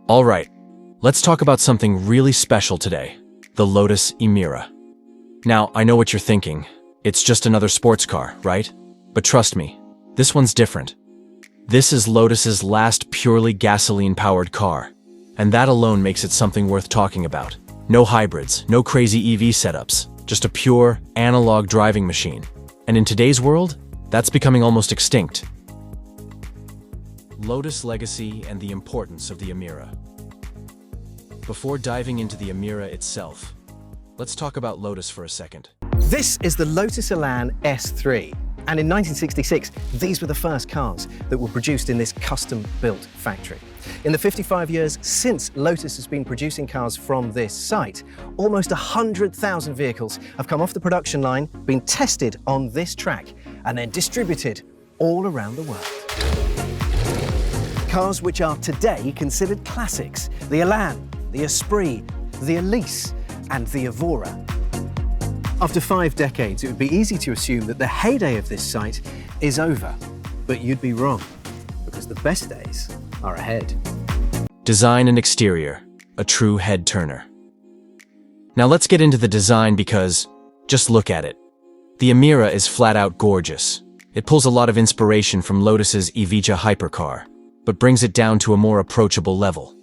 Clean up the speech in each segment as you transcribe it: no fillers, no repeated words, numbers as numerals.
Alright, let's talk about something really special today, the Lotus Emira. Now, I know what you're thinking. It's just another sports car, right? But trust me, this one's different. This is Lotus's last purely gasoline-powered car, and that alone makes it something worth talking about. No hybrids, no crazy EV setups, just a pure, analog driving machine. And in today's world, that's becoming almost extinct. Lotus legacy and the importance of the Emira. Before diving into the Emira itself, let's talk about Lotus for a second. This is the Lotus Elan S3, and in 1966, these were the first cars that were produced in this custom-built factory. In the 55 years since Lotus has been producing cars from this site, almost 100,000 vehicles have come off the production line, been tested on this track, and then distributed all around the world. Cars which are today considered classics: the Elan, the Esprit, the Elise, and the Evora. After 5 decades, it would be easy to assume that the heyday of this site is over. But you'd be wrong, because the best days are ahead. Design and exterior, a true head-turner. Now let's get into the design because, just look at it. The Emira is flat-out gorgeous. It pulls a lot of inspiration from Lotus's Evija hypercar, but brings it down to a more approachable level.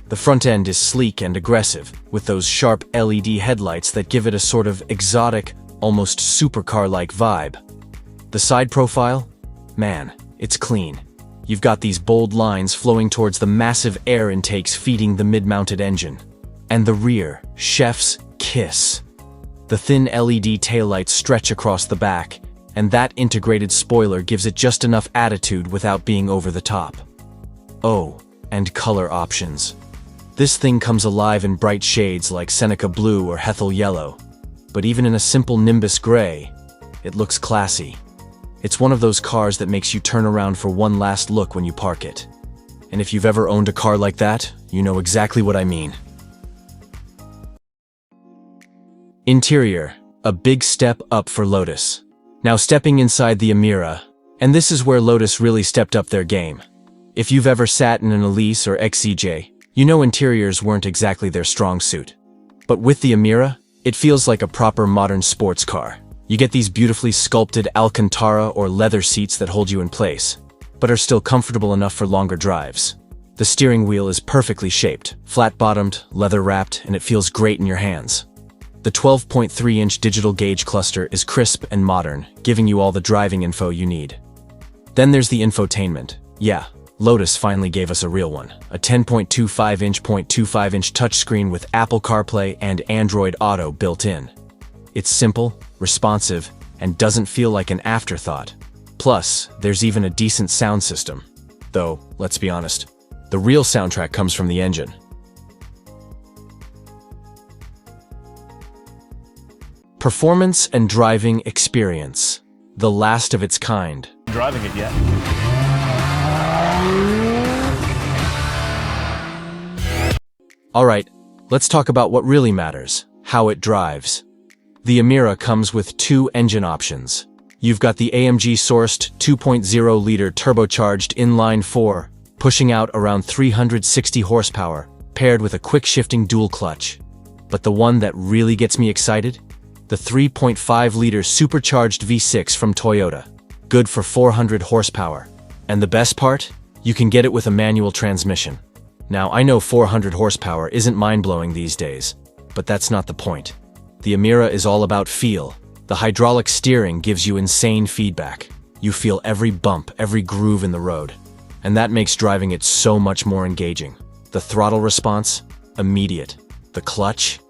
The front end is sleek and aggressive, with those sharp LED headlights that give it a sort of exotic, almost supercar-like vibe. The side profile? Man, it's clean. You've got these bold lines flowing towards the massive air intakes feeding the mid-mounted engine. And the rear, chef's kiss. The thin LED taillights stretch across the back, and that integrated spoiler gives it just enough attitude without being over the top. Oh, and color options. This thing comes alive in bright shades like Seneca Blue or Hethel Yellow, but even in a simple Nimbus Gray, it looks classy. It's one of those cars that makes you turn around for one last look when you park it. And if you've ever owned a car like that, you know exactly what I mean. Interior, a big step up for Lotus. Now stepping inside the Emira, and this is where Lotus really stepped up their game. If you've ever sat in an Elise or XCJ, you know interiors weren't exactly their strong suit. But with the Emira, it feels like a proper modern sports car. You get these beautifully sculpted Alcantara or leather seats that hold you in place, but are still comfortable enough for longer drives. The steering wheel is perfectly shaped, flat-bottomed, leather-wrapped, and it feels great in your hands. The 12.3-inch digital gauge cluster is crisp and modern, giving you all the driving info you need. Then there's the infotainment. Yeah, Lotus finally gave us a real one. A 10.25-inch touchscreen with Apple CarPlay and Android Auto built in. It's simple, responsive, and doesn't feel like an afterthought. Plus, there's even a decent sound system. Though, let's be honest, the real soundtrack comes from the engine. Performance and driving experience. The last of its kind. Driving it yet? Alright, let's talk about what really matters, how it drives. The Emira comes with 2 engine options. You've got the AMG-sourced 2.0-liter turbocharged inline-4, pushing out around 360 horsepower, paired with a quick-shifting dual clutch. But the one that really gets me excited? The 3.5-liter supercharged V6 from Toyota, good for 400 horsepower. And the best part? You can get it with a manual transmission. Now, I know 400 horsepower isn't mind-blowing these days, but that's not the point. The Emira is all about feel. The hydraulic steering gives you insane feedback. You feel every bump, every groove in the road. And that makes driving it so much more engaging. The throttle response? Immediate. The clutch?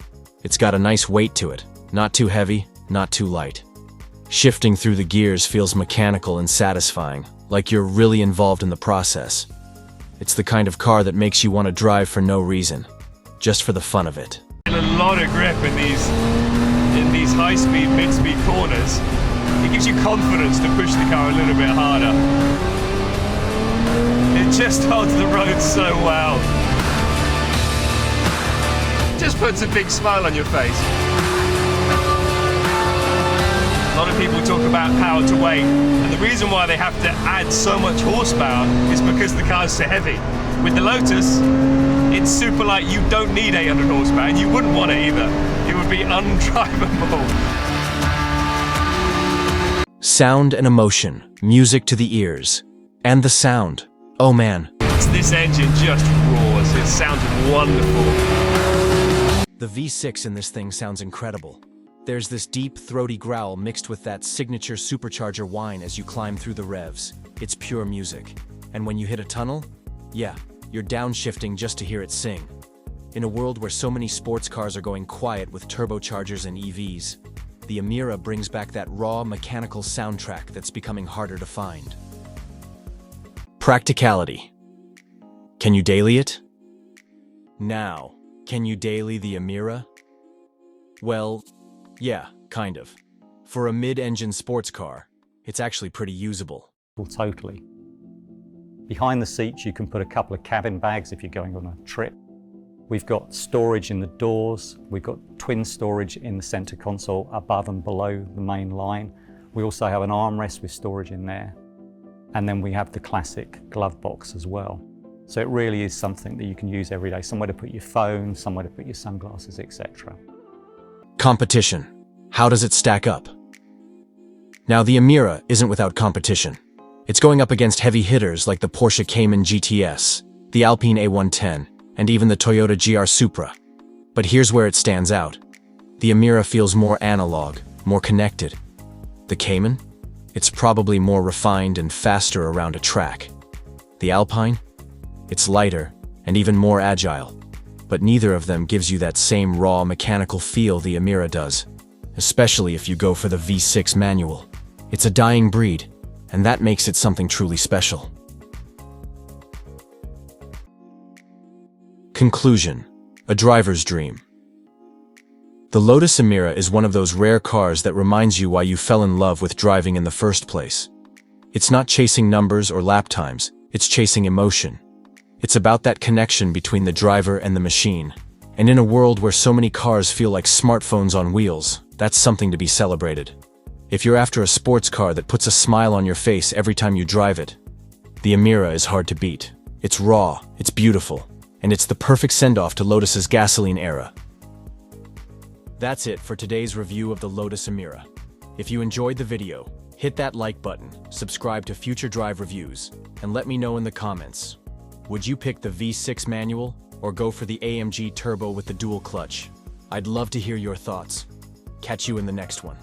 It's got a nice weight to it. Not too heavy, not too light. Shifting through the gears feels mechanical and satisfying, like you're really involved in the process. It's the kind of car that makes you want to drive for no reason, just for the fun of it. A lot of grip in these high-speed, mid-speed corners. It gives you confidence to push the car a little bit harder. It just holds the road so well. Just puts a big smile on your face. lot of people talk about power to weight, and the reason why they have to add so much horsepower is because the car's so heavy. With the Lotus, it's super light. You don't need 800 horsepower, and you wouldn't want it either. It would be undrivable. Sound and emotion, music to the ears, and the sound. Oh man. This engine just roars. It sounds wonderful. The V6 in this thing sounds incredible. There's this deep, throaty growl mixed with that signature supercharger whine as you climb through the revs. It's pure music. And when you hit a tunnel, yeah, you're downshifting just to hear it sing. In a world where so many sports cars are going quiet with turbochargers and EVs, the Emira brings back that raw mechanical soundtrack that's becoming harder to find. Practicality. Can you daily it? Now, can you daily the Emira? Well, yeah, kind of. For a mid-engine sports car, it's actually pretty usable. Well, totally. Behind the seats, you can put a couple of cabin bags if you're going on a trip. We've got storage in the doors. We've got twin storage in the center console above and below the main line. We also have an armrest with storage in there. And then we have the classic glove box as well. So it really is something that you can use every day. Somewhere to put your phone, somewhere to put your sunglasses, etc. Competition. How does it stack up? Now, the Emira isn't without competition. It's going up against heavy hitters like the Porsche Cayman GTS, the Alpine A110, and even the Toyota GR Supra. But here's where it stands out. The Emira feels more analog, more connected. The Cayman? It's probably more refined and faster around a track. The Alpine? It's lighter and even more agile. But neither of them gives you that same raw mechanical feel the Emira does, especially if you go for the V6 manual. It's a dying breed, and that makes it something truly special. Conclusion: a driver's dream. The Lotus Emira is one of those rare cars that reminds you why you fell in love with driving in the first place. It's not chasing numbers or lap times, it's chasing emotion. It's about that connection between the driver and the machine. And in a world where so many cars feel like smartphones on wheels, that's something to be celebrated. If you're after a sports car that puts a smile on your face every time you drive it, the Emira is hard to beat. It's raw, it's beautiful, and it's the perfect send-off to Lotus's gasoline era. That's it for today's review of the Lotus Emira. If you enjoyed the video, hit that like button, subscribe to future drive reviews, and let me know in the comments. Would you pick the V6 manual or go for the AMG Turbo with the dual clutch? I'd love to hear your thoughts. Catch you in the next one.